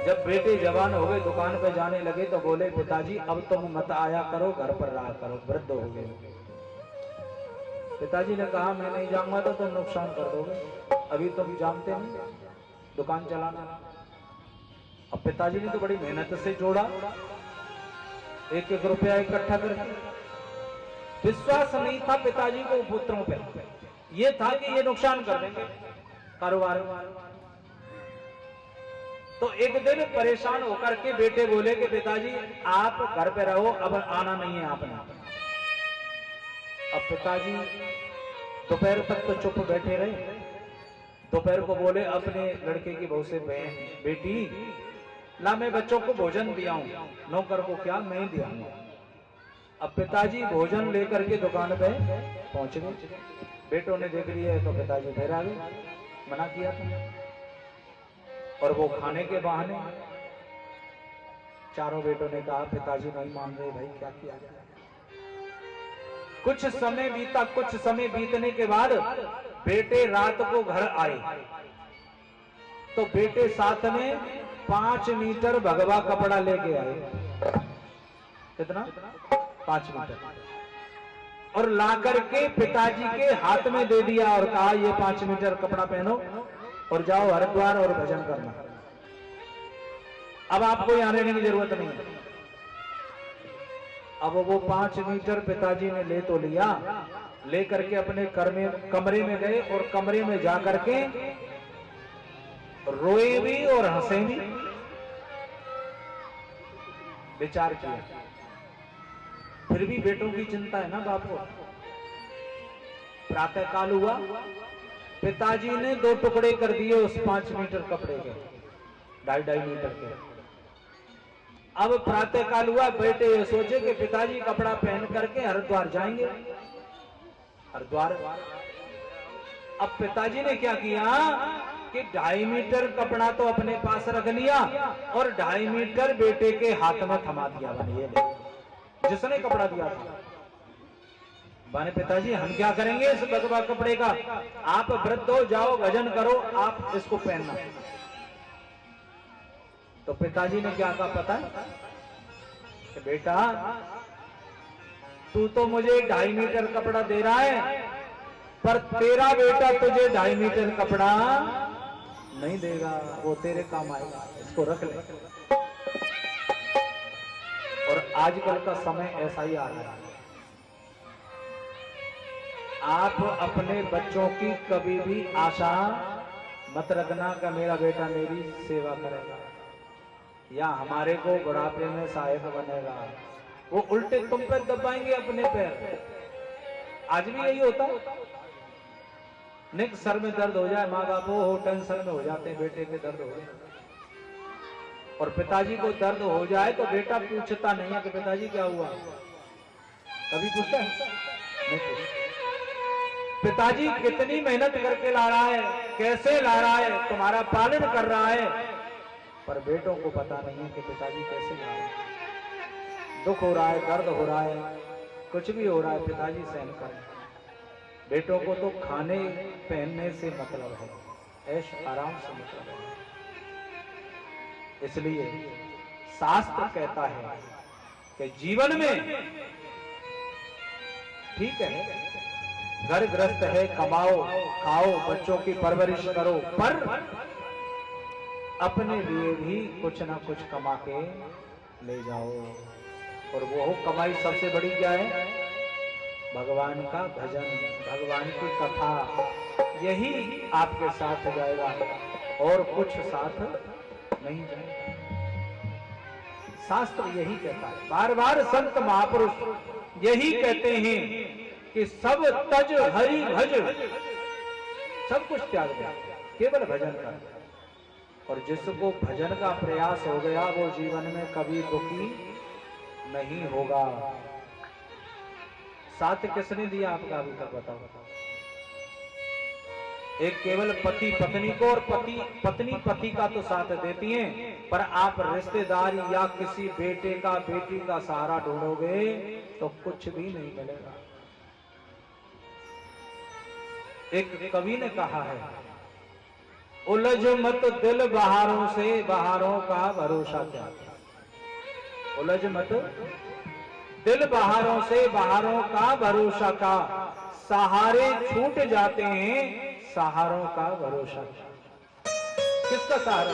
जब बेटे जवान हो गए, दुकान पे जाने लगे तो बोले, पिताजी अब तुम मत आया करो, घर पर रहा करो, वृद्ध हो गए। पिताजी ने कहा मैं नहीं जाऊंगा तो तुम नुकसान कर दोगे, अभी तुम जानते नहीं दुकान चलाना। अब पिताजी ने तो बड़ी मेहनत से जोड़ा, 1-1 रुपया इकट्ठा करके। विश्वास नहीं था पिताजी को पुत्रों पे, ये था कि ये नुकसान कर देंगे कारोबार। तो एक दिन परेशान होकर के बेटे बोले कि पिताजी आप घर पे रहो, अब आना नहीं है आपने। अब पिताजी दोपहर तक तो चुप बैठे रहे। दोपहर को बोले अपने लड़के की बहू से, बेटी ला मैं बच्चों को भोजन दिया हूं, नौकर को क्या मैं दिया हूं। अब पिताजी भोजन लेकर के दुकान पे पहुंच गए। बेटों ने देख लिया तो पिताजी फिर आ गए, मना किया था। और वो खाने के बहाने चारों बेटों ने कहा पिताजी नहीं मान रहे, भाई क्या किया जाए। कुछ समय बीता, कुछ समय बीतने के बाद बेटे रात को घर आए तो बेटे साथ में 5 मीटर भगवा कपड़ा लेके आए। कितना? 5 मीटर। और लाकर के पिताजी के हाथ में दे दिया और कहा ये 5 मीटर कपड़ा पहनो और जाओ हरिद्वार और भजन करना। अब आपको यहां रहने की जरूरत नहीं है। अब वो 5 मीटर पिताजी ने ले तो लिया, लेकर के अपने कमरे में गए और कमरे में जाकर के रोए भी और हंसे भी, विचार किया। फिर भी बेटों की चिंता है ना बाप को। प्रातः काल हुआ, पिताजी ने 2 टुकड़े कर दिए उस 5 मीटर कपड़े के, 2.5 मीटर के। अब प्रातः काल हुआ, बेटे ये सोचे कि पिताजी कपड़ा पहन करके हरिद्वार जाएंगे। हरिद्वार अब पिताजी ने क्या किया कि 2.5 मीटर कपड़ा तो अपने पास रख लिया और 2.5 मीटर बेटे के हाथ में थमा दिया। बने जिसने कपड़ा दिया था, बने पिताजी हम क्या करेंगे इस भगवा कपड़े का, आप वृद्ध हो जाओ, भजन करो, आप इसको पहनना। तो पिताजी ने क्या कहा पता है कि बेटा तू तो मुझे 2.5 मीटर कपड़ा दे रहा है, पर तेरा बेटा तुझे 2.5 मीटर कपड़ा नहीं देगा, वो तेरे काम आएगा, इसको रख ले। और आजकल का समय ऐसा ही आ रहा है। आप अपने बच्चों की कभी भी आशा मत रखना कि मेरा बेटा मेरी सेवा करेगा या हमारे को बुढ़ापे में सहायक बनेगा। वो उल्टे तुम पे दबाएंगे अपने पैर। आज भी यही होता है। निक सर में दर्द हो जाए, माँ बाप हो टेंशन में हो जाते हैं, बेटे के दर्द हो जाए। और पिताजी को दर्द हो जाए तो बेटा पूछता नहीं है कि पिताजी क्या हुआ, कभी पूछता है? नहीं पूछता। पिताजी कितनी मेहनत करके ला रहा है, कैसे ला रहा है, तुम्हारा पालन कर रहा है, पर बेटों को पता नहीं है कि पिताजी कैसे ला रहे हैं। दुख हो रहा है, दर्द हो रहा है, कुछ भी हो रहा है, पिताजी सहन करें। बेटों को तो खाने पहनने से मतलब है, ऐश आराम से मतलब है। इसलिए शास्त्र कहता है कि जीवन में ठीक है घर ग्रस्त है, कमाओ खाओ, बच्चों की परवरिश करो, पर अपने लिए भी कुछ ना कुछ कमा के ले जाओ। और वो कमाई सबसे बड़ी क्या है? भगवान का भजन, भगवान की कथा, यही आपके साथ जाएगा और कुछ साथ नहीं जाएगा। शास्त्र यही कहता है, बार बार संत महापुरुष यही कहते हैं कि सब तज हरि भज, सब कुछ त्याग दे, केवल भजन कर। और जिसको भजन का प्रयास हो गया वो जीवन में कभी दुखी नहीं होगा। साथ किसने दिया आपका अभी तक बताओ? एक केवल पति पत्नी को और पत्नी पति का तो साथ देती हैं, पर आप रिश्तेदार या किसी बेटे का बेटी का सहारा ढूंढोगे तो कुछ भी नहीं मिलेगा। एक कवि ने कहा है, उलझ मत दिल बहारों से, बहारों का भरोसा क्या। उलझ मत दिल बहारों से, बहारों का भरोसा का, सहारे छूट जाते हैं, सहारों का भरोसा क्या। किसका सहारा?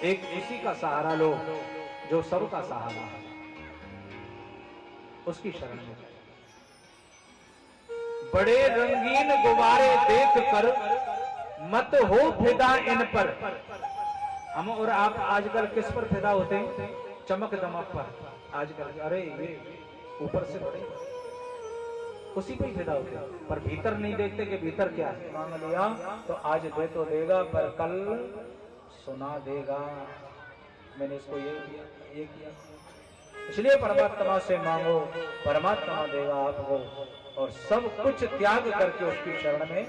एक इसी का सहारा लो जो सबका सहारा है, उसकी शरण में। बड़े रंगीन गुब्बारे देख कर मत हो फिदा इन पर। हम और आप आजकल किस पर फिदा होते हैं? चमक दमक पर। आजकल अरे ये ऊपर से बड़े, उसी पे फिदा होते हैं, पर भीतर नहीं देखते कि भीतर क्या है। मांग लिया तो आज दे तो देगा, पर कल सुना देगा। मैंने इसको ये किया, इसलिए परमात्मा से मांगो, परमात्मा देगा आपको। और सब कुछ त्याग करके उसकी शरण में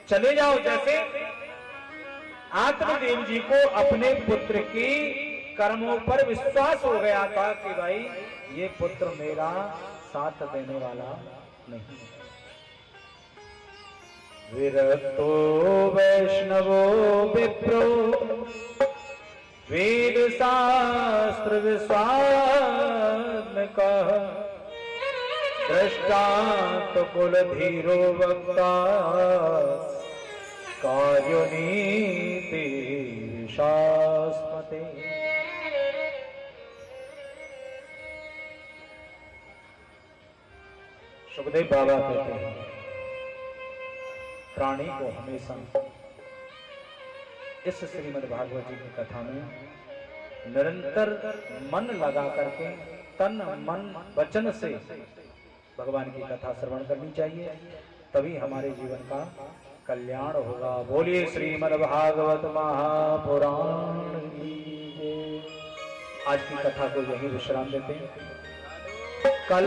चले जाओ। जैसे आत्मदेव जी को अपने पुत्र की कर्मों पर विश्वास हो गया था कि भाई ये पुत्र मेरा साथ देने वाला नहीं। विरतो वैष्णवो विप्रो वेद शास्त्र विश्वास कह, दृष्टांत कुल धीरो वक्ता, कार्योनीति शास्मते। सुखदेव बाबा कहते हैं, प्राणी को हमेशा इस श्रीमद् भागवत जी की कथा में निरंतर मन लगा करके, तन मन वचन से भगवान की कथा श्रवण करनी चाहिए, तभी हमारे जीवन का कल्याण होगा। बोलिए श्रीमद् भागवत महापुराण की जय। आज की कथा को यही विश्राम देते हैं, कल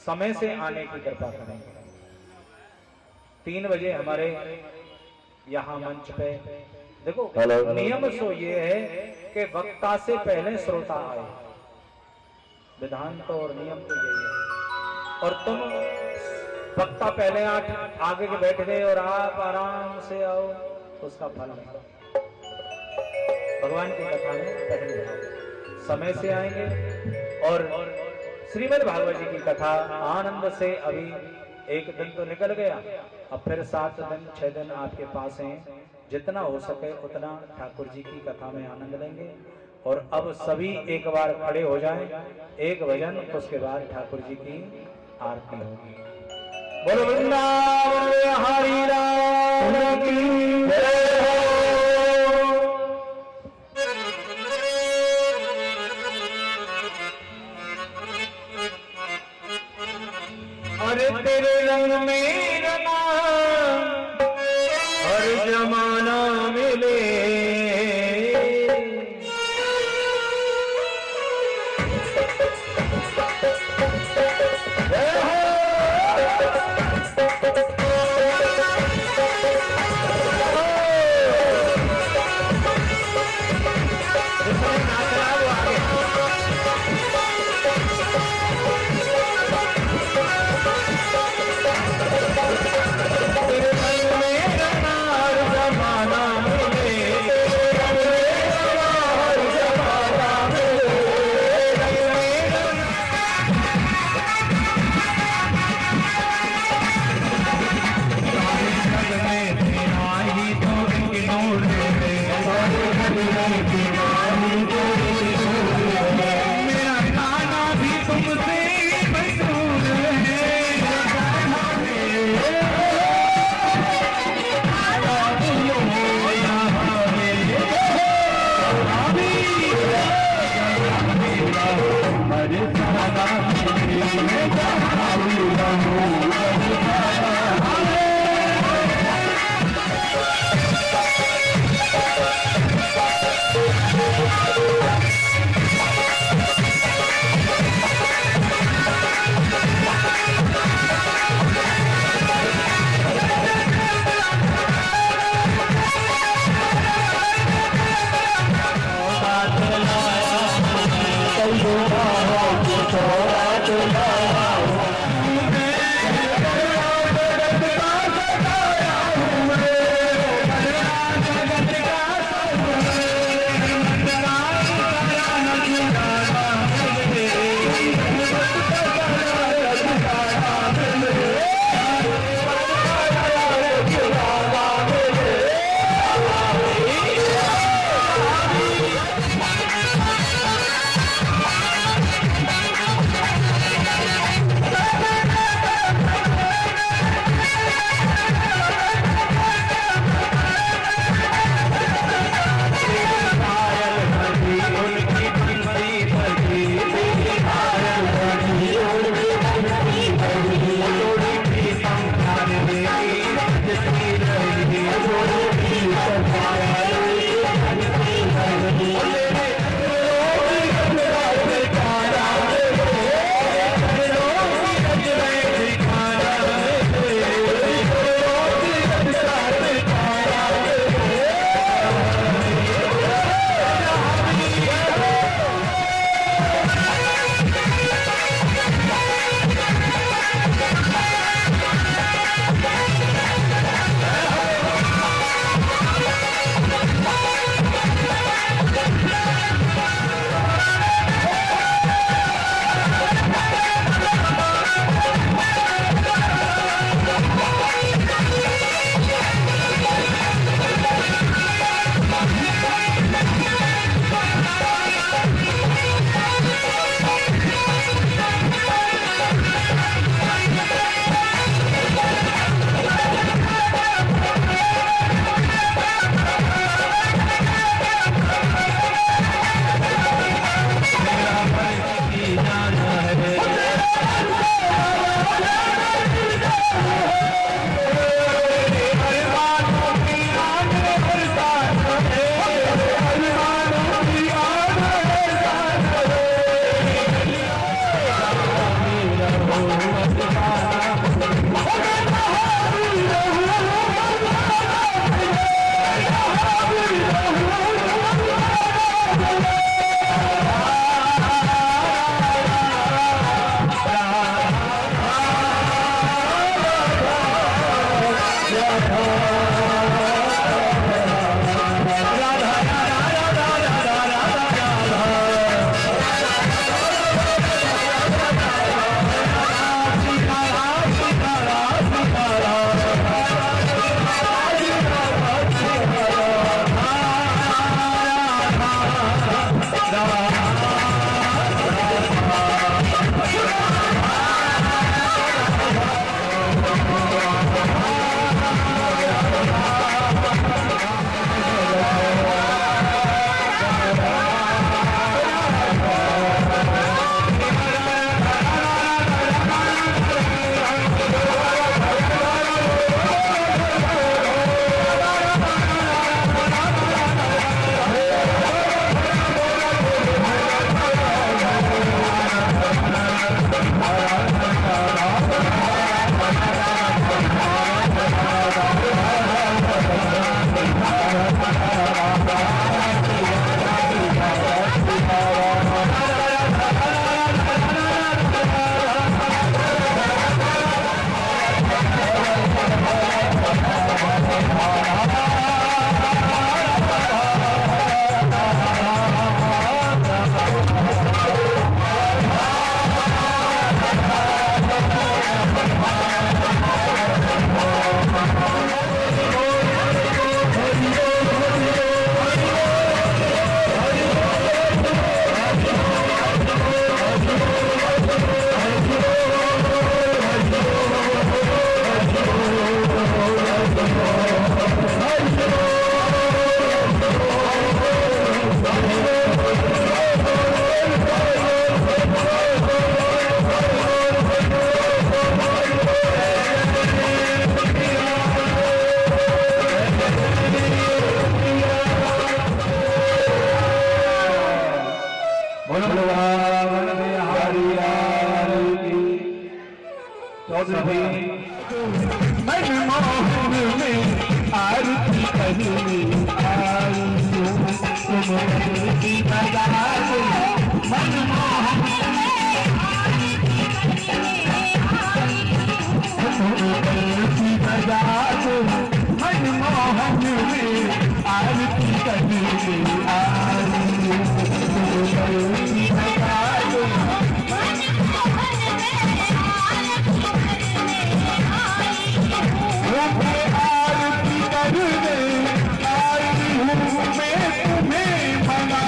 समय से आने की कृपा करें। 3 बजे हमारे यहाँ मंच पे देखो, नियम सो ये है कि वक्ता से पहले श्रोता आए। विधान तो और नियम तो यही है। और तुम वक्ता पहले आगे के बैठ गए और आप आराम से आओ, उसका फल नहीं। भगवान की कथा में पहले आओ, समय से आएंगे। और श्रीमद् भागवत जी की कथा आनंद से, अभी एक दिन तो निकल गया, अब फिर 7 दिन 6 दिन आपके पास हैं। जितना हो सके उतना ठाकुर जी की कथा में आनंद लेंगे। और अब सभी एक बार खड़े हो जाएं, एक भजन, उसके बाद ठाकुर जी की आरती होगी। बोलो वृंदावन बिहारी लाल की जय हो। अरे तेरे रंग में रमा हर जमाना मिले, बरसाना मैं जाऊंगा वृंदावन बिहारी लाल की। चौधरी मनमोहन में आरती करने आई हूँ, तुम आरती बजा दो। मनमोहन में आरती बजा दो, मनमोहन में आरती करने आई हूँ, तुम आरती बजा दो। आरती करने आई हूँ मैं तुम्हें मना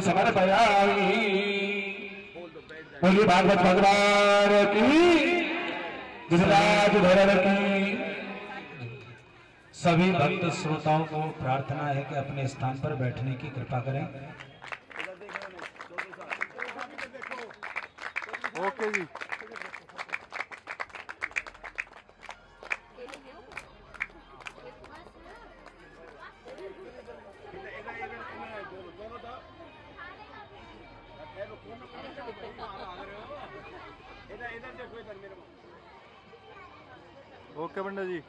सब समर्पयामि। बोलिए भागवत भगवान की, गिरिराज धरण की। सभी भक्त श्रोताओं को प्रार्थना है कि अपने स्थान पर बैठने की कृपा करें। ओके जी। ओके पंडित जी।